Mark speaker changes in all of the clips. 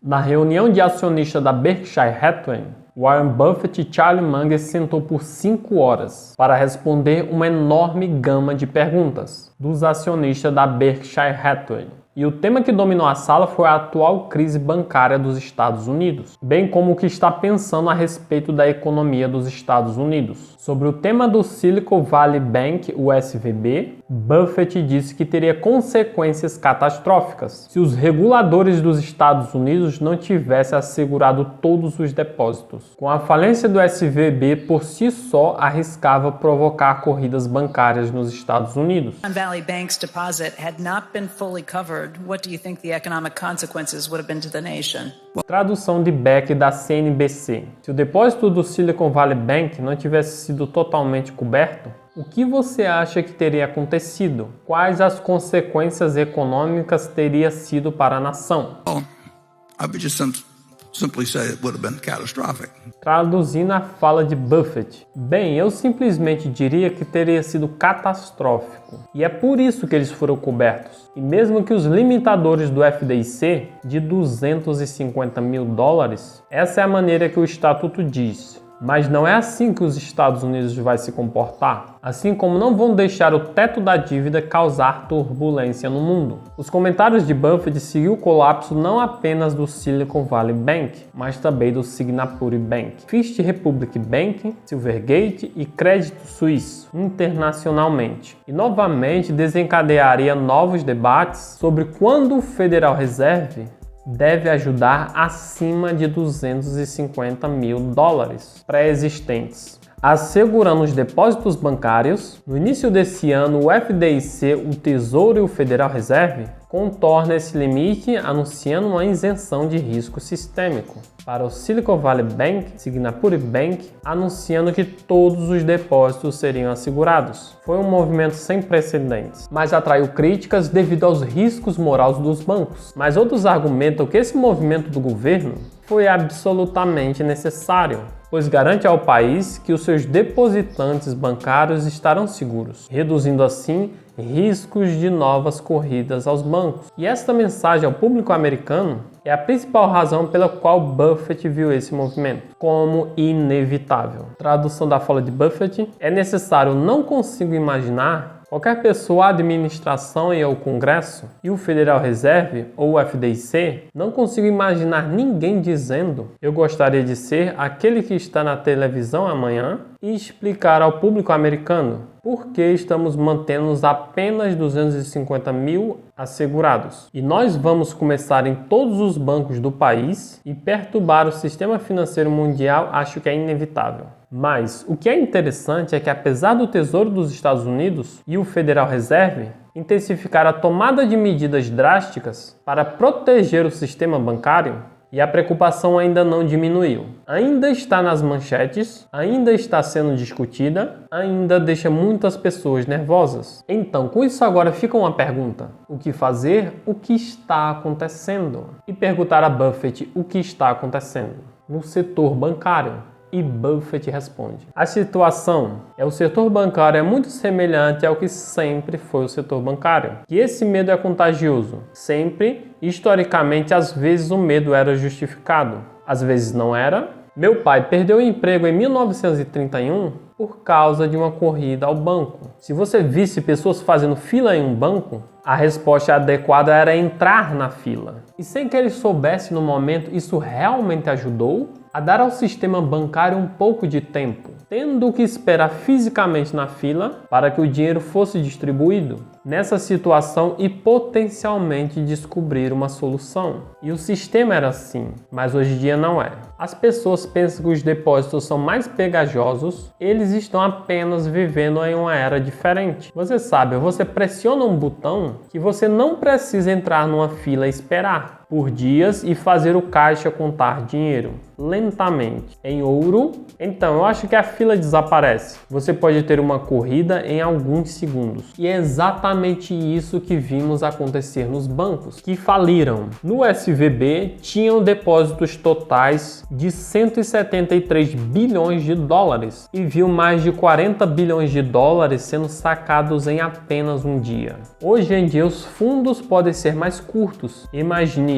Speaker 1: Na reunião de acionistas da Berkshire Hathaway, Warren Buffett e Charlie Munger sentou por 5 horas para responder uma enorme gama de perguntas dos acionistas da Berkshire Hathaway. E o tema que dominou a sala foi a atual crise bancária dos Estados Unidos, bem como o que está pensando a respeito da economia dos Estados Unidos. Sobre o tema do Silicon Valley Bank, o SVB, Buffett disse que teria consequências catastróficas se os reguladores dos Estados Unidos não tivessem assegurado todos os depósitos. Com a falência do SVB por si só, arriscava provocar corridas bancárias nos Estados Unidos.
Speaker 2: Valley Bank's deposit had not been fully covered. What do you think the economic consequences would have been to the nation?
Speaker 1: Tradução de Beck da CNBC. Se o depósito do Silicon Valley Bank não tivesse sido totalmente coberto, o que você acha que teria acontecido? Quais as consequências econômicas teria sido para a nação?
Speaker 3: Simply say it would have been catastrophic.
Speaker 1: Traduzindo a fala de Buffett. Bem, eu simplesmente diria que teria sido catastrófico. E é por isso que eles foram cobertos. E mesmo que os limitadores do FDIC de $250 mil, essa é a maneira que o estatuto diz. Mas não é assim que os Estados Unidos vai se comportar, assim como não vão deixar o teto da dívida causar turbulência no mundo. Os comentários de Buffett seguiu o colapso não apenas do Silicon Valley Bank, mas também do Signature Bank, First Republic Bank, Silvergate e Crédito Suíço internacionalmente. E novamente desencadearia novos debates sobre quando o Federal Reserve deve ajudar acima de $250 mil pré-existentes, assegurando os depósitos bancários. No início desse ano, o FDIC, o Tesouro e o Federal Reserve contornam esse limite, anunciando uma isenção de risco sistêmico para o Silicon Valley Bank, Signature Bank, anunciando que todos os depósitos seriam assegurados. Foi um movimento sem precedentes, mas atraiu críticas devido aos riscos morais dos bancos. Mas outros argumentam que esse movimento do governo foi absolutamente necessário, pois garante ao país que os seus depositantes bancários estarão seguros, reduzindo assim riscos de novas corridas aos bancos. E esta mensagem ao público americano é a principal razão pela qual Buffett viu esse movimento como inevitável. Tradução da fala de Buffett: é necessário, não consigo imaginar qualquer pessoa, a administração e o Congresso e o Federal Reserve ou o FDIC, não consigo imaginar ninguém dizendo: eu gostaria de ser aquele que está na televisão amanhã e explicar ao público americano por que estamos mantendo apenas 250 mil assegurados. E nós vamos começar em todos os bancos do país e perturbar o sistema financeiro mundial. Acho que é inevitável. Mas o que é interessante é que, apesar do Tesouro dos Estados Unidos e o Federal Reserve intensificar a tomada de medidas drásticas para proteger o sistema bancário, e a preocupação ainda não diminuiu. Ainda está nas manchetes, ainda está sendo discutida, ainda deixa muitas pessoas nervosas. Então, com isso agora fica uma pergunta: o que fazer? O que está acontecendo? E perguntar a Buffett o que está acontecendo no setor bancário. E Buffett responde: a situação o setor bancário é muito semelhante ao que sempre foi o setor bancário. E esse medo é contagioso. Sempre, historicamente, às vezes o medo era justificado, às vezes não era. Meu pai perdeu o emprego em 1931 por causa de uma corrida ao banco. Se você visse pessoas fazendo fila em um banco, a resposta adequada era entrar na fila. E sem que ele soubesse no momento, isso realmente ajudou a dar ao sistema bancário um pouco de tempo, tendo que esperar fisicamente na fila para que o dinheiro fosse distribuído. Nessa situação e potencialmente descobrir uma solução. E o sistema era assim, mas hoje em dia não é. As pessoas pensam que os depósitos são mais pegajosos, eles estão apenas vivendo em uma era diferente. Você sabe, você pressiona um botão que você não precisa entrar numa fila e esperar por dias e fazer o caixa contar dinheiro lentamente em ouro. Então eu acho que a fila desaparece. Você pode ter uma corrida em alguns segundos. E é exatamente isso que vimos acontecer nos bancos que faliram. No SVB tinham depósitos totais de 173 bilhões de dólares e viu mais de 40 bilhões de dólares sendo sacados em apenas um dia. Hoje em dia os fundos podem ser mais curtos e mais nítidos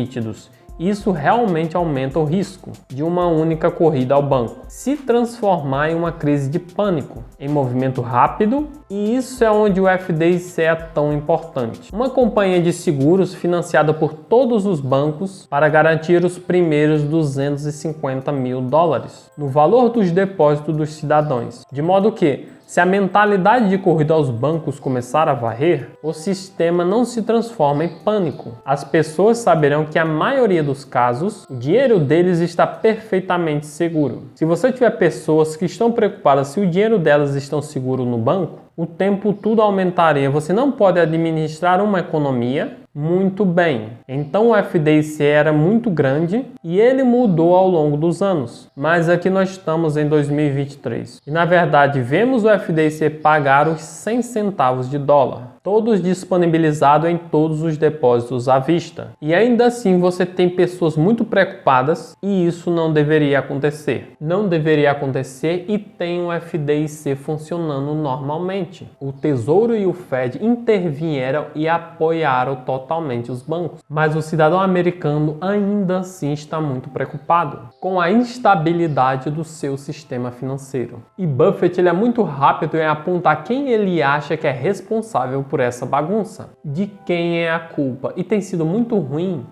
Speaker 1: Isso realmente aumenta o risco de uma única corrida ao banco se transformar em uma crise de pânico, em movimento rápido, e isso é onde o FDIC é tão importante. Uma companhia de seguros financiada por todos os bancos para garantir os primeiros 250 mil dólares no valor dos depósitos dos cidadãos, de modo que, se a mentalidade de corrida aos bancos começar a varrer, o sistema não se transforma em pânico. As pessoas saberão que a maioria dos casos, o dinheiro deles está perfeitamente seguro. Se você tiver pessoas que estão preocupadas se o dinheiro delas está seguro no banco, o tempo todo aumentaria. Você não pode administrar uma economia muito bem. Então o FDIC era muito grande e ele mudou ao longo dos anos. Mas aqui nós estamos em 2023. E na verdade vemos o FDIC pagar os 100 centavos de dólar. Todos disponibilizados em todos os depósitos à vista. E ainda assim você tem pessoas muito preocupadas e isso não deveria acontecer. Não deveria acontecer e tem o FDIC funcionando normalmente. O Tesouro e o Fed intervieram e apoiaram totalmente os bancos. Mas o cidadão americano ainda assim está muito preocupado com a instabilidade do seu sistema financeiro. E Buffett ele é muito rápido em apontar quem ele acha que é responsável por essa bagunça, de quem é a culpa, e tem sido muito ruim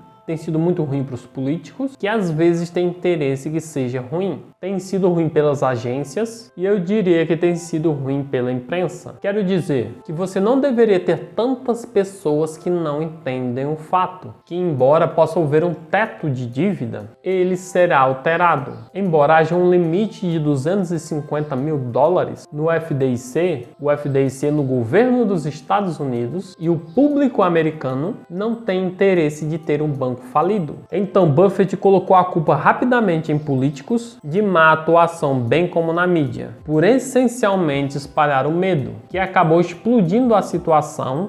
Speaker 1: para os políticos, que às vezes têm interesse que seja ruim. Tem sido ruim pelas agências e eu diria que tem sido ruim pela imprensa. Quero dizer que você não deveria ter tantas pessoas que não entendem o fato que, embora possa haver um teto de dívida, ele será alterado. Embora haja um limite de 250 mil dólares no FDIC, o FDIC no governo dos Estados Unidos e o público americano não tem interesse de ter um banco falido. Então Buffett colocou a culpa rapidamente em políticos de má atuação, bem como na mídia, por essencialmente espalhar o medo, que acabou explodindo a situação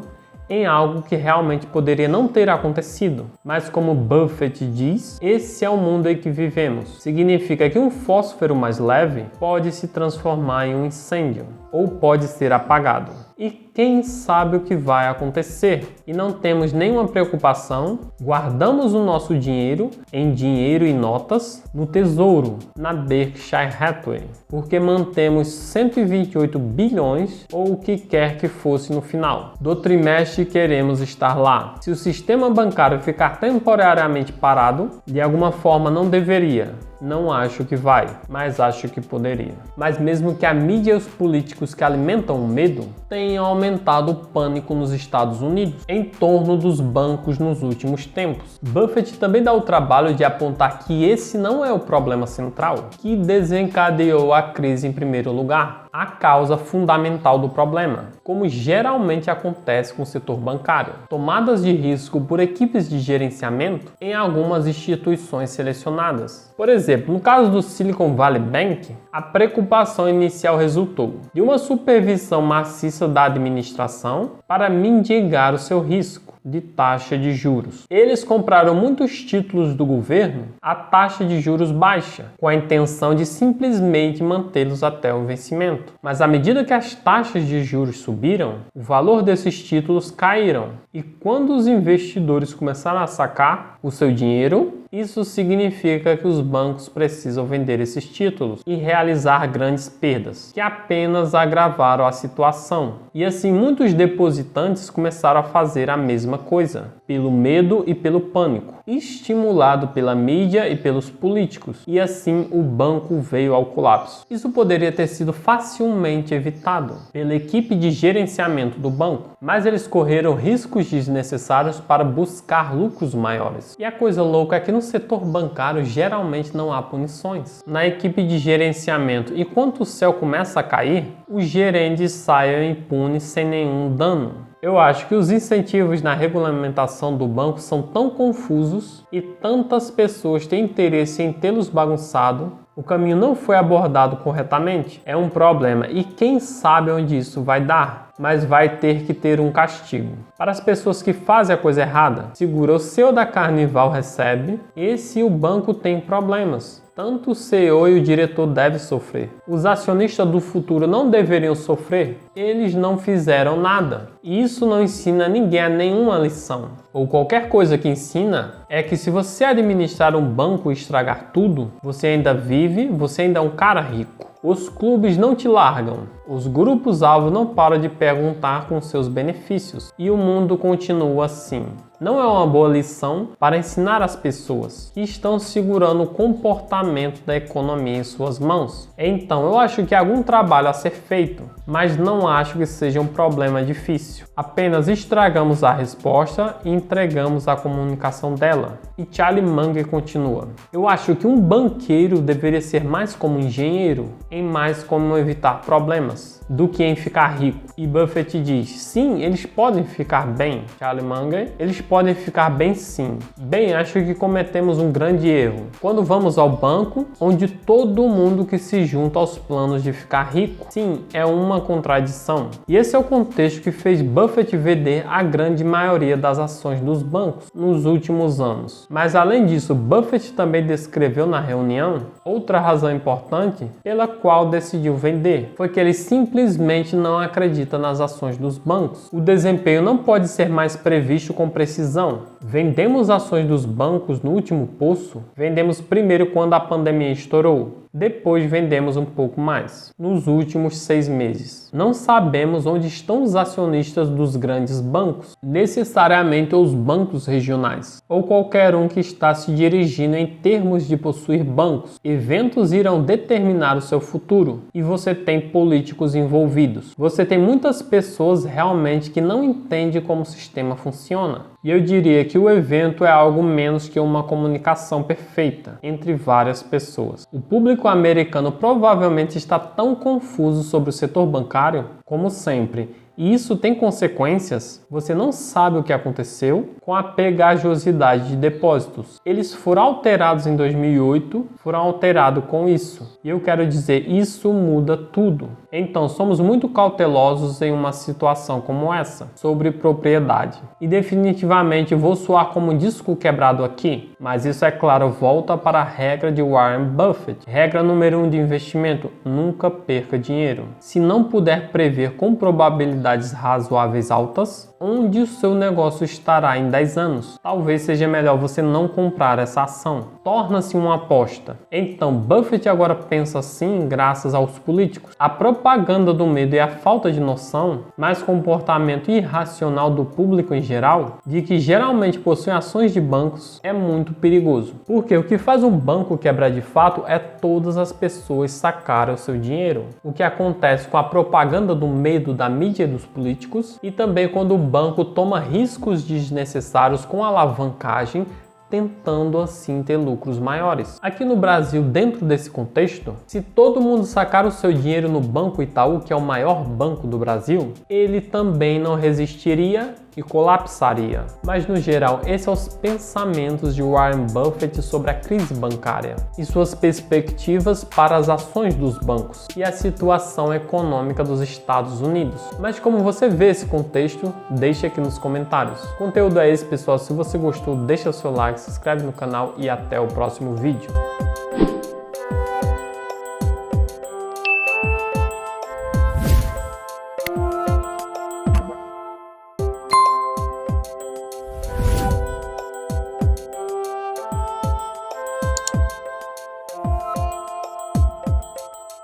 Speaker 1: em algo que realmente poderia não ter acontecido. Mas como Buffett diz, esse é o mundo em que vivemos. Significa que um fósforo mais leve pode se transformar em um incêndio ou pode ser apagado. E quem sabe o que vai acontecer? E não temos nenhuma preocupação, guardamos o nosso dinheiro em dinheiro e notas no Tesouro, na Berkshire Hathaway, porque mantemos 128 bilhões ou o que quer que fosse no final do trimestre, queremos estar lá. Se o sistema bancário ficar temporariamente parado, de alguma forma não deveria. Não acho que vai, mas acho que poderia. Mas mesmo que a mídia e os políticos que alimentam o medo tenham aumentado o pânico nos Estados Unidos em torno dos bancos nos últimos tempos, Buffett também dá o trabalho de apontar que esse não é o problema central que desencadeou a crise em primeiro lugar. A causa fundamental do problema, como geralmente acontece com o setor bancário, tomadas de risco por equipes de gerenciamento em algumas instituições selecionadas. Por exemplo, no caso do Silicon Valley Bank, a preocupação inicial resultou de uma supervisão maciça da administração para mitigar o seu risco de taxa de juros. Eles compraram muitos títulos do governo a taxa de juros baixa, com a intenção de simplesmente mantê-los até o vencimento. Mas à medida que as taxas de juros subiram, o valor desses títulos caíram. E quando os investidores começaram a sacar o seu dinheiro, isso significa que os bancos precisam vender esses títulos e realizar grandes perdas, que apenas agravaram a situação. E assim muitos depositantes começaram a fazer a mesma coisa, pelo medo e pelo pânico, estimulado pela mídia e pelos políticos. E assim o banco veio ao colapso. Isso poderia ter sido facilmente evitado pela equipe de gerenciamento do banco, mas eles correram riscos desnecessários para buscar lucros maiores. E a coisa louca é que no setor bancário geralmente não há punições. Na equipe de gerenciamento, e quando o céu começa a cair, os gerentes saem impunes sem nenhum dano. Eu acho que os incentivos na regulamentação do banco são tão confusos e tantas pessoas têm interesse em tê-los bagunçado, o caminho não foi abordado corretamente. É um problema e quem sabe onde isso vai dar. mas vai ter que ter um castigo. Para as pessoas que fazem a coisa errada, segura o CEO da Carnival recebe, e se o banco tem problemas, tanto o CEO e o diretor devem sofrer. Os acionistas do futuro não deveriam sofrer? Eles não fizeram nada. E isso não ensina ninguém a nenhuma lição. Ou qualquer coisa que ensina é que se você administrar um banco e estragar tudo, você ainda vive, você ainda é um cara rico. Os clubes não te largam, os grupos-alvo não param de perguntar com seus benefícios e o mundo continua assim. Não é uma boa lição para ensinar as pessoas que estão segurando o comportamento da economia em suas mãos. Então, eu acho que há algum trabalho a ser feito, mas não acho que seja um problema difícil. Apenas estragamos a resposta e entregamos a comunicação dela. E Charlie Munger continua: eu acho que um banqueiro deveria ser mais como um engenheiro, em mais como evitar problemas, do que em ficar rico. E Buffett diz: sim, eles podem ficar bem. Charlie Munger: eles podem ficar bem sim. Bem, acho que cometemos um grande erro quando vamos ao banco, onde todo mundo que se junta aos planos de ficar rico. Sim, é uma contradição. E esse é o contexto que fez Buffett vender a grande maioria das ações dos bancos nos últimos anos. Mas além disso, Buffett também descreveu na reunião outra razão importante pela qual decidiu vender. Foi que ele simplesmente não acredita nas ações dos bancos. O desempenho não pode ser mais previsto com precisão. Vendemos ações dos bancos no último poço? Vendemos primeiro quando a pandemia estourou. Depois vendemos um pouco mais, nos últimos 6 meses. Não sabemos onde estão os acionistas dos grandes bancos, necessariamente os bancos regionais, ou qualquer um que está se dirigindo em termos de possuir bancos. Eventos irão determinar o seu futuro, e você tem políticos envolvidos. Você tem muitas pessoas realmente que não entendem como o sistema funciona. E eu diria que o evento é algo menos que uma comunicação perfeita entre várias pessoas. O público americano provavelmente está tão confuso sobre o setor bancário como sempre. E isso tem consequências. Você não sabe o que aconteceu com a pegajosidade de depósitos. Eles foram alterados em 2008, foram alterados com isso. E eu quero dizer, isso muda tudo. Então, somos muito cautelosos em uma situação como essa, sobre propriedade. E definitivamente vou soar como um disco quebrado aqui, mas isso, é claro, volta para a regra de Warren Buffett. Regra número 1 de investimento: nunca perca dinheiro. Se não puder prever com probabilidades razoáveis altas, onde o seu negócio estará em 10 anos, talvez seja melhor você não comprar essa ação. Torna-se uma aposta. Então, Buffett agora pensa assim graças aos políticos. A propaganda do medo e a falta de noção, mas comportamento irracional do público em geral, de que geralmente possuem ações de bancos, é muito perigoso. Porque o que faz um banco quebrar de fato é todas as pessoas sacarem o seu dinheiro. O que acontece com a propaganda do medo da mídia e dos políticos, e também quando o banco toma riscos desnecessários com alavancagem, tentando assim ter lucros maiores. Aqui no Brasil, dentro desse contexto, se todo mundo sacar o seu dinheiro no Banco Itaú, que é o maior banco do Brasil, ele também não resistiria e colapsaria. Mas no geral, esses são os pensamentos de Warren Buffett sobre a crise bancária e suas perspectivas para as ações dos bancos e a situação econômica dos Estados Unidos. Mas como você vê esse contexto, deixe aqui nos comentários. O conteúdo é esse, pessoal. Se você gostou, deixa seu like, se inscreve no canal e até o próximo vídeo.